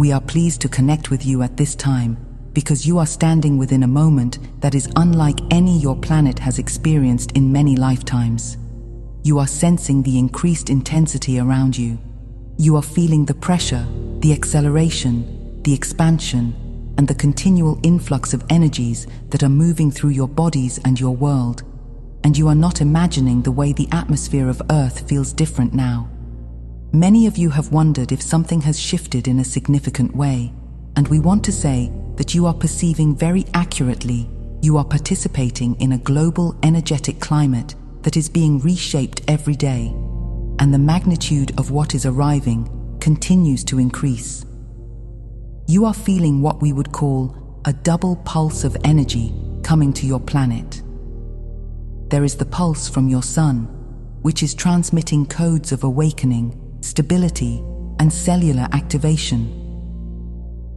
We are pleased to connect with you at this time because you are standing within a moment that is unlike any your planet has experienced in many lifetimes. You are sensing the increased intensity around you. You are feeling the pressure, the acceleration, the expansion, and the continual influx of energies that are moving through your bodies and your world. And you are not imagining the way the atmosphere of Earth feels different now. Many of you have wondered if something has shifted in a significant way, and we want to say that you are perceiving very accurately. You are participating in a global energetic climate that is being reshaped every day, and the magnitude of what is arriving continues to increase. You are feeling what we would call a double pulse of energy coming to your planet. There is the pulse from your sun, which is transmitting codes of awakening, stability, and cellular activation.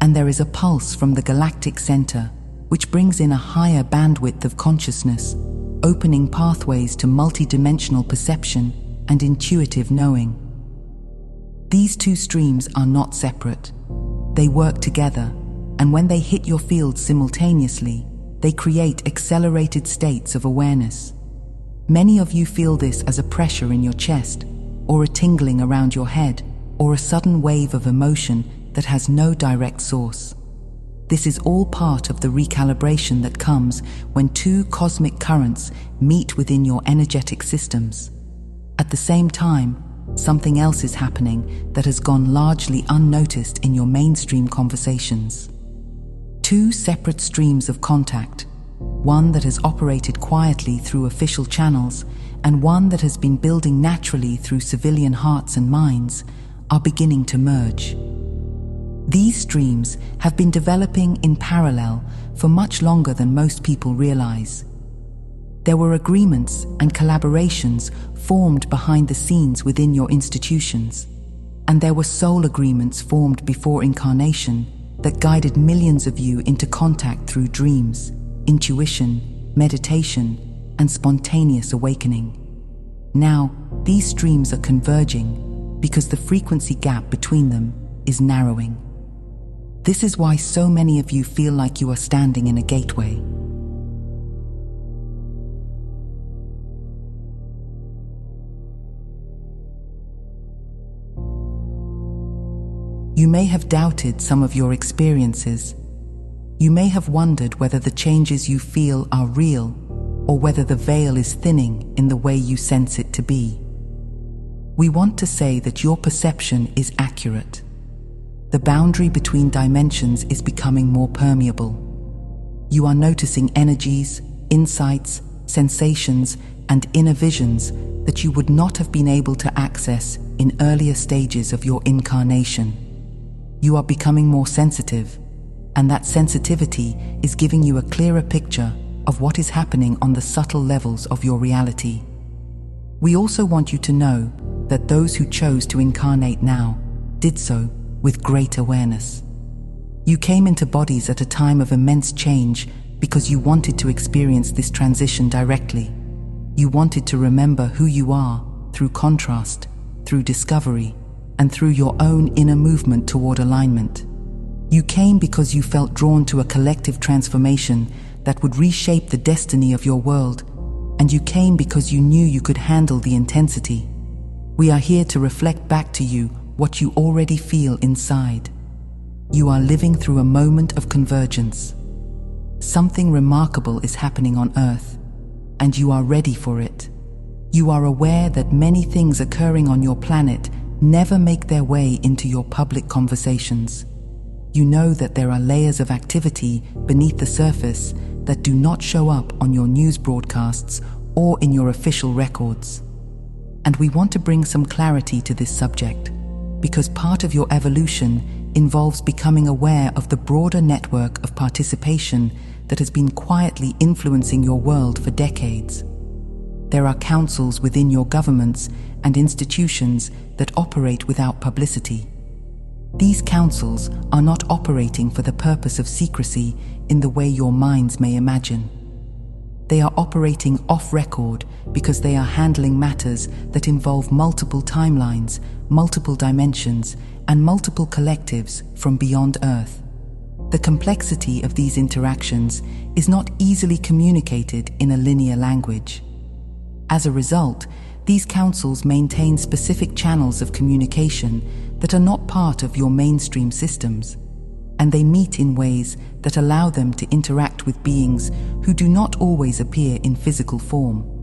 And there is a pulse from the galactic center, which brings in a higher bandwidth of consciousness, opening pathways to multidimensional perception and intuitive knowing. These two streams are not separate. They work together, and when they hit your field simultaneously, they create accelerated states of awareness. Many of you feel this as a pressure in your chest, or a tingling around your head, or a sudden wave of emotion that has no direct source. This is all part of the recalibration that comes when two cosmic currents meet within your energetic systems. At the same time, something else is happening that has gone largely unnoticed in your mainstream conversations. Two separate streams of contact, one that has operated quietly through official channels and one that has been building naturally through civilian hearts and minds, are beginning to merge. These streams have been developing in parallel for much longer than most people realize. There were agreements and collaborations formed behind the scenes within your institutions, and there were soul agreements formed before incarnation that guided millions of you into contact through dreams, intuition, meditation, and spontaneous awakening. Now, these streams are converging because the frequency gap between them is narrowing. This is why so many of you feel like you are standing in a gateway. You may have doubted some of your experiences. You may have wondered whether the changes you feel are real, or whether the veil is thinning in the way you sense it to be. We want to say that your perception is accurate. The boundary between dimensions is becoming more permeable. You are noticing energies, insights, sensations, and inner visions that you would not have been able to access in earlier stages of your incarnation. You are becoming more sensitive, and that sensitivity is giving you a clearer picture of what is happening on the subtle levels of your reality. We also want you to know that those who chose to incarnate now did so with great awareness. You came into bodies at a time of immense change because you wanted to experience this transition directly. You wanted to remember who you are through contrast, through discovery, and through your own inner movement toward alignment. You came because you felt drawn to a collective transformation that would reshape the destiny of your world, and you came because you knew you could handle the intensity. We are here to reflect back to you what you already feel inside. You are living through a moment of convergence. Something remarkable is happening on Earth, and you are ready for it. You are aware that many things occurring on your planet never make their way into your public conversations. You know that there are layers of activity beneath the surface that do not show up on your news broadcasts or in your official records. And we want to bring some clarity to this subject, because part of your evolution involves becoming aware of the broader network of participation that has been quietly influencing your world for decades. There are councils within your governments and institutions that operate without publicity. These councils are not operating for the purpose of secrecy in the way your minds may imagine. They are operating off-record because they are handling matters that involve multiple timelines, multiple dimensions, and multiple collectives from beyond Earth. The complexity of these interactions is not easily communicated in a linear language. As a result, these councils maintain specific channels of communication that are not part of your mainstream systems, and they meet in ways that allow them to interact with beings who do not always appear in physical form.